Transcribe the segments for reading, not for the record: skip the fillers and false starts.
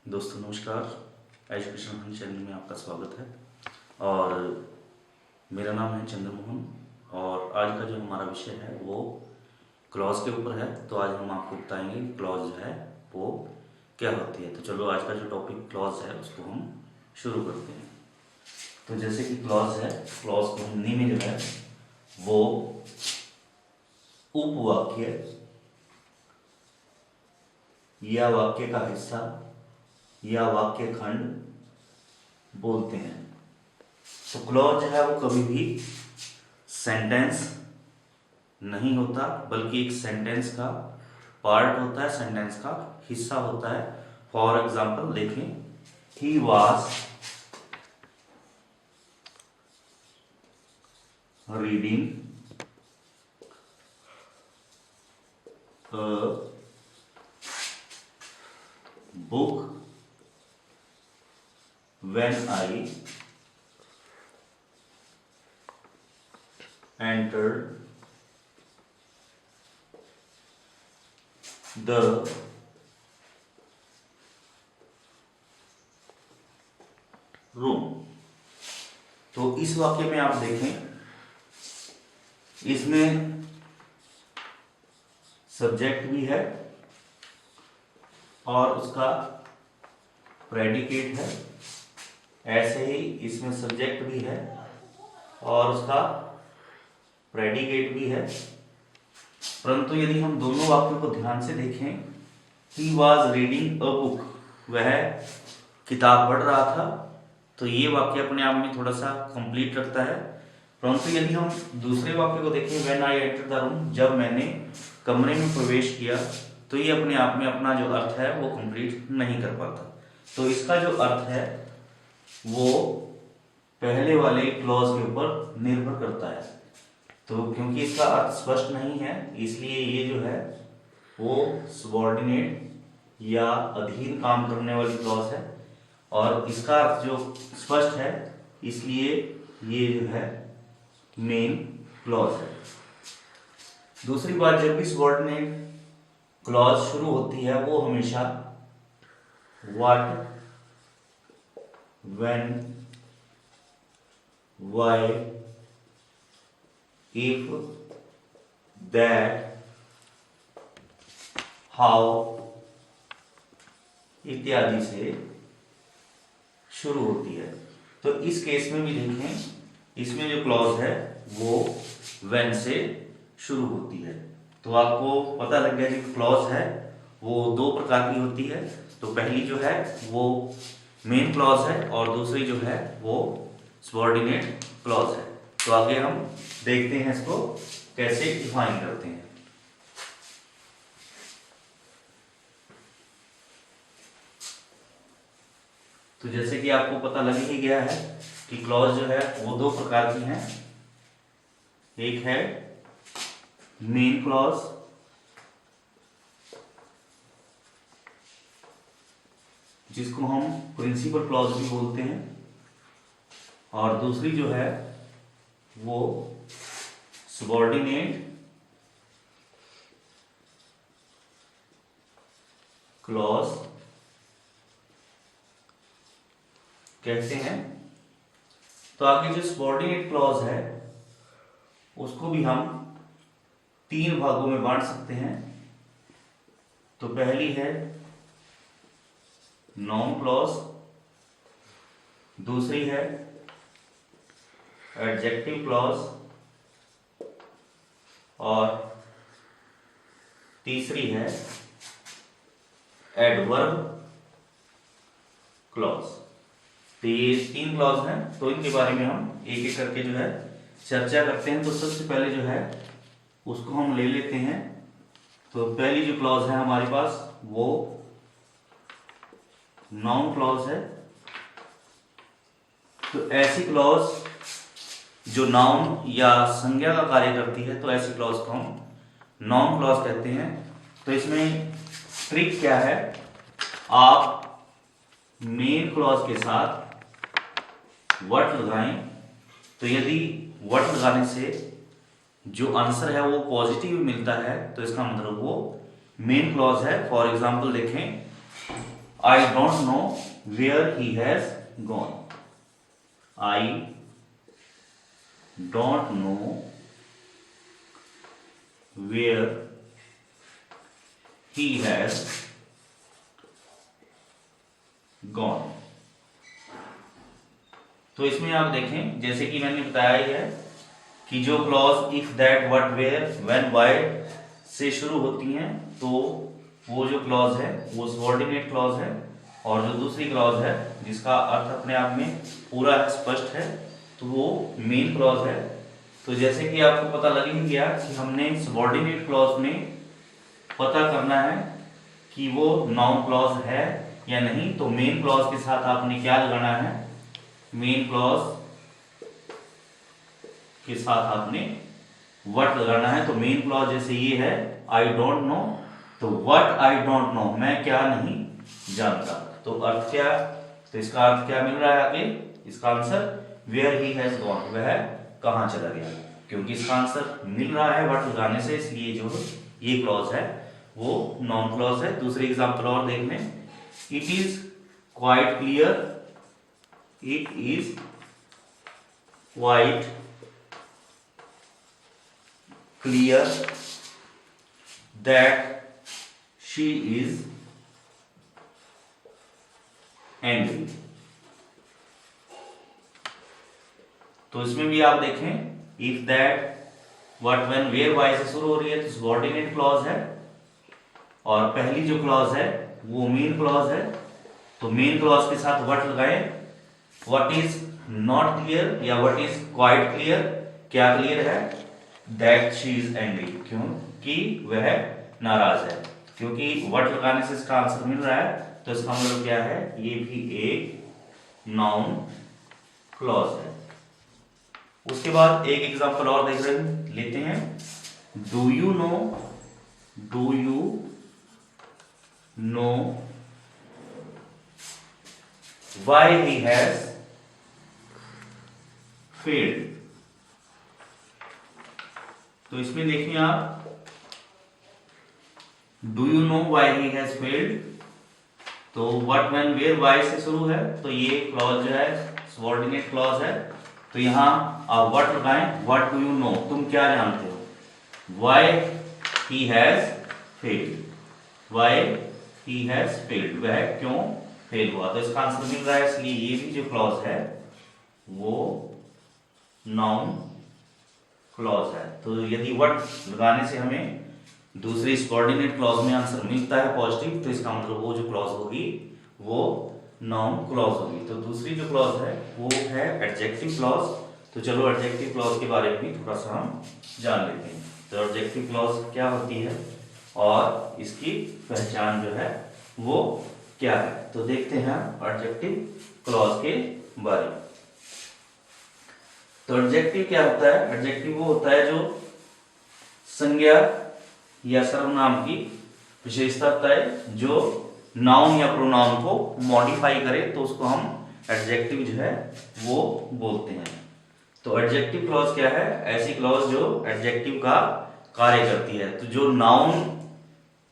दोस्तों नमस्कार। Education Honey channel में आपका स्वागत है और मेरा नाम है चंद्रमोहन। और आज का जो हमारा विषय है वो क्लॉज के ऊपर है। तो आज हम आपको बताएंगे क्लॉज जो है वो क्या होती है। तो चलो आज का जो टॉपिक क्लॉज है उसको हम शुरू करते हैं। तो जैसे कि क्लॉज है, क्लॉज को हिंदी में जो है वो उपवाक्य या वाक्य का हिस्सा या वाक्य खंड बोलते हैं। तो क्लॉज है वो कभी भी सेंटेंस नहीं होता, बल्कि एक सेंटेंस का पार्ट होता है, सेंटेंस का हिस्सा होता है। फॉर एग्जाम्पल देखें, he was reading a book when I entered the room। तो इस वाक्य में आप देखें, इसमें सब्जेक्ट भी है और उसका प्रेडिकेट है। ऐसे ही इसमें सब्जेक्ट भी है और उसका प्रेडिकेट भी है। परंतु यदि हम दोनों वाक्यों को ध्यान से देखें, he was reading a book, वह किताब पढ़ रहा था, तो ये वाक्य अपने आप में थोड़ा सा कंप्लीट रखता है। परंतु यदि हम दूसरे वाक्य को देखें, when I enter the room, जब मैंने कमरे में प्रवेश किया, तो ये अपने आप में अपना जो अर्थ है वो कंप्लीट नहीं कर पाता। तो इसका जो अर्थ है वो पहले वाले क्लॉज के ऊपर निर्भर करता है। तो क्योंकि इसका अर्थ स्पष्ट नहीं है, इसलिए ये जो है वो सबऑर्डिनेट या अधीन काम करने वाली क्लॉज है। और इसका अर्थ जो स्पष्ट है, इसलिए ये जो है मेन क्लॉज है। दूसरी बात, जब भी सबऑर्डिनेट क्लॉज शुरू होती है वो हमेशा what, when, why, if, that, how इत्यादि से शुरू होती है। तो इस केस में भी देखें, इसमें जो क्लॉज है वो व्हेन से शुरू होती है। तो आपको पता लग गया कि क्लॉज है वो दो प्रकार की होती है। तो पहली जो है वो मेन क्लॉज है और दूसरी जो है वो सबऑर्डिनेट क्लॉज है। तो आगे हम देखते हैं इसको कैसे डिफाइन करते हैं। तो जैसे कि आपको पता लग ही गया है कि क्लॉज जो है वो दो प्रकार की हैं। एक है मेन क्लॉज, जिसको हम प्रिंसिपल क्लॉज भी बोलते हैं, और दूसरी जो है वो सबऑर्डिनेट क्लॉज कहते हैं। तो आगे जो सबऑर्डिनेट क्लॉज है उसको भी हम तीन भागों में बांट सकते हैं। तो पहली है नाउन क्लॉज, दूसरी है एडजेक्टिव क्लॉज और तीसरी है एडवर्ब क्लॉज। तो ये तीन क्लॉज हैं। तो इनके बारे में हम एक एक करके जो है चर्चा करते हैं। तो सबसे पहले जो है उसको हम ले लेते हैं। तो पहली जो क्लॉज है हमारे पास वो नाउन क्लॉज है। तो ऐसी क्लॉज जो नाउन या संज्ञा का कार्य करती है, तो ऐसी क्लॉज को हम नाउन क्लॉज कहते हैं। तो इसमें ट्रिक क्या है, आप मेन क्लॉज के साथ व्हाट लगाएं। तो यदि व्हाट लगाने से जो आंसर है वो पॉजिटिव मिलता है, तो इसका मतलब वो मेन क्लॉज है। फॉर एग्जाम्पल देखें, I don't know where he has gone. I don't know where he has gone. तो इसमें आप देखें, जैसे कि मैंने बताया ही है कि जो clause if, that, what, where, when, why से शुरू होती हैं, तो वो जो क्लॉज है वो सबऑर्डिनेट क्लॉज है, और जो दूसरी क्लॉज है जिसका अर्थ अपने आप में पूरा स्पष्ट है, तो वो मेन क्लॉज है। तो जैसे कि आपको पता लग ही गया कि हमने सबऑर्डिनेट क्लॉज में पता करना है कि वो नाउन क्लॉज है या नहीं, तो मेन क्लॉज के साथ आपने क्या लगाना है, मेन क्लॉज के साथ आपने व्हाट लगाना है। तो मेन क्लॉज जैसे ये है आई डोंट नो, तो व्हाट आई डोंट नो, मैं क्या नहीं जानता। तो अर्थ क्या, तो इसका अर्थ क्या मिल रहा है आगे, इसका answer where he has gone, वह कहां चला गया, क्योंकि इसका आंसर मिल रहा है व्हाट लगाने से, इसलिए जो ये क्लॉज है वो नॉन क्लॉज है। दूसरी एग्जांपल और देख लें, it is quite clear, it is quite clear that she is angry। तो इसमें भी आप देखें, if, that, what, when, where, why से शुरू हो रही है तो सबऑर्डिनेट क्लॉज है, और पहली जो क्लॉज है वो मेन क्लॉज है। तो मेन क्लॉज के साथ व्हाट लगाएं, व्हाट इज नॉट क्लियर या व्हाट इज क्वाइट क्लियर, क्या क्लियर है, दैट शी इज एंग्री, क्योंकि वह नाराज है, क्योंकि व्हाट लगाने से इसका आंसर मिल रहा है, तो इसका मतलब क्या है, ये भी एक नाउन क्लॉज है। उसके बाद एक एग्जांपल और देख रहे लेते हैं, do you know why he has failed। तो इसमें देखिए आप, do you know why he has failed, तो what, when, where, why से शुरू है, तो ये क्लॉज जो है सबऑर्डिनेट क्लॉज है। तो यहां आप what लगाएं, what do you know, तुम क्या जानते हो, why he has failed, why he has failed, वह क्यों फेल हुआ, तो इसका आंसर मिल रहा है, इसलिए ये भी जो क्लॉज है वो नाउन क्लॉज है। तो यदि व्हाट लगाने से हमें दूसरी सबऑर्डिनेट क्लॉज में आंसर मिलता है पॉजिटिव, तो इसका मतलब वो जो क्लॉज होगी वो नाउन क्लॉज होगी। तो दूसरी जो क्लॉज है वो है एडजेक्टिव क्लॉज। तो चलो एडजेक्टिव क्लॉज के बारे में भी थोड़ा सा हम जान लेते हैं। तो एडजेक्टिव क्लॉज क्या होती है और इसकी पहचान जो है वो क्या है, तो देखते हैं एडजेक्टिव क्लॉज के बारे में। तो एडजेक्टिव क्या होता है, एडजेक्टिव वो होता है जो संज्ञा या सर्वनाम की विशेषता होता है, जो नाउन या प्रोनाउन को मॉडिफाई करे, तो उसको हम एडजेक्टिव जो है वो बोलते हैं। तो एडजेक्टिव क्लॉज क्या है, ऐसी क्लॉज जो एडजेक्टिव का कार्य करती है। तो जो नाउन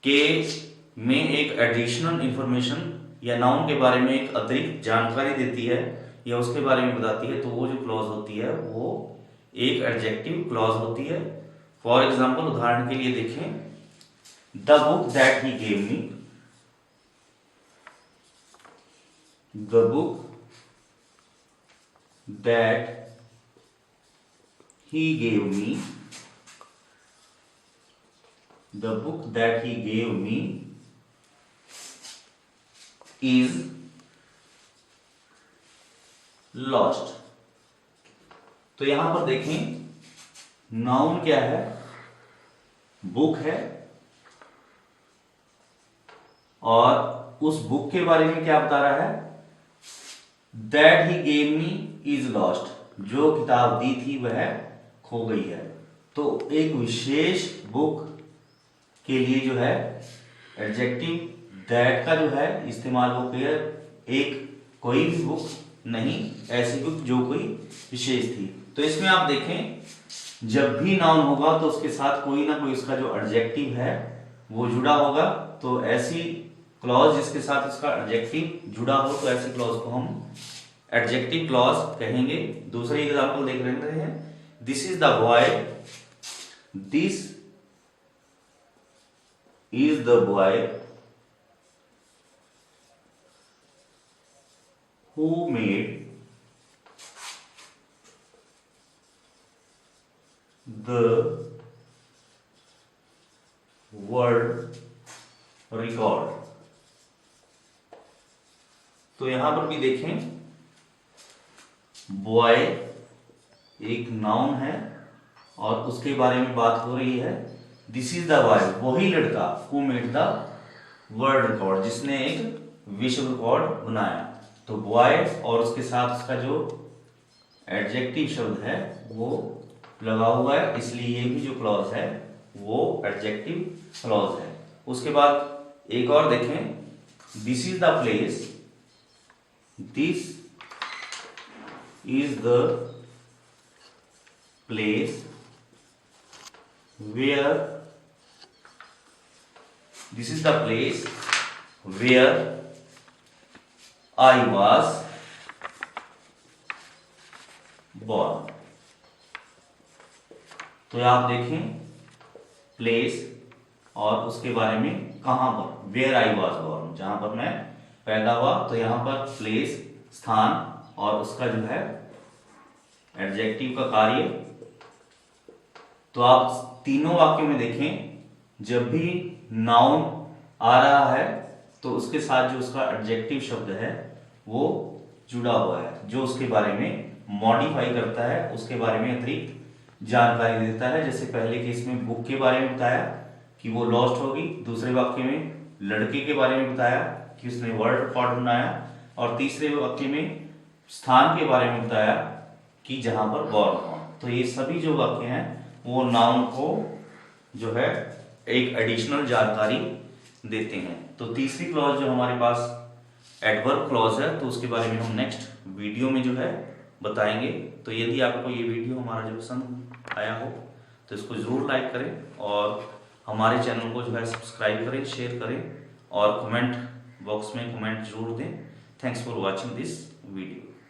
के में एक एडिशनल इंफॉर्मेशन या नाउन के बारे में एक अतिरिक्त जानकारी देती है या उसके बारे में बताती है, तो वो जो क्लॉज होती है वो एक एडजेक्टिव क्लॉज होती है। फॉर एग्जाम्पल, उदाहरण के लिए देखें, the book that he gave me, the book that he gave me, the book that he gave me is lost। तो यहां पर देखें, नाउन क्या है, बुक है, और उस बुक के बारे में क्या बता रहा है, that he gave me is lost, जो किताब दी थी वह खो गई है। तो एक विशेष बुक के लिए जो है एडजेक्टिव दैट का जो है इस्तेमाल वो किया, एक कोई भी बुक नहीं, ऐसी बुक जो कोई विशेष थी। तो इसमें आप देखें, जब भी नाउन होगा तो उसके साथ कोई ना कोई उसका जो एडजेक्टिव है वो जुड़ा होगा। तो ऐसी क्लॉज जिसके साथ इसका एडजेक्टिव जुड़ा हो तो ऐसे क्लॉज को हम एडजेक्टिव क्लॉज कहेंगे। दूसरी एग्जांपल देख रहे हैं, this is the boy, this is the boy who made the world record। तो यहां पर भी देखें, बॉय एक नाउन है और उसके बारे में बात हो रही है। दिस इज द बॉय, वही लड़का, who made the world record, जिसने एक विश्व रिकॉर्ड बनाया। तो बॉय और उसके साथ उसका जो एडजेक्टिव शब्द है वो लगा हुआ है, इसलिए ये भी जो क्लॉज है वो एडजेक्टिव क्लॉज है। उसके बाद एक और देखें, this is the place, this is the place where, this is the place where I was born। तो आप देखें प्लेस और उसके बारे में कहां पर, वेयर आई वॉज बॉर्न, जहां पर मैं पैदा हुआ। तो यहां पर प्लेस स्थान और उसका जो है एडजेक्टिव का कार्य। तो आप तीनों वाक्यों में देखें, जब भी नाउन आ रहा है तो उसके साथ जो उसका एडजेक्टिव शब्द है वो जुड़ा हुआ है, जो उसके बारे में मॉडिफाई करता है, उसके बारे में अतिरिक्त जानकारी देता है। जैसे पहले केस में बुक के बारे में बताया कि वो लॉस्ट होगी, दूसरे वाक्य में लड़के के बारे में बताया कि उसने वर्ल्ड रिकॉर्ड बनाया, और तीसरे वाक्य में स्थान के बारे में बताया कि जहां पर बॉर्न हुआ। तो ये सभी जो वाक्य हैं वो नाउन को जो है एक एडिशनल जानकारी देते हैं। तो तीसरी क्लॉज जो हमारे पास एडवर्ब क्लॉज है, तो उसके बारे में हम नेक्स्ट वीडियो में जो है बताएंगे। तो यदि आपको ये वीडियो हमारा जो पसंद आया हो तो इसको ज़रूर लाइक करें और हमारे चैनल को जो है सब्सक्राइब करें, शेयर करें और कमेंट बॉक्स में कमेंट जरूर दें। Thanks for watching this video.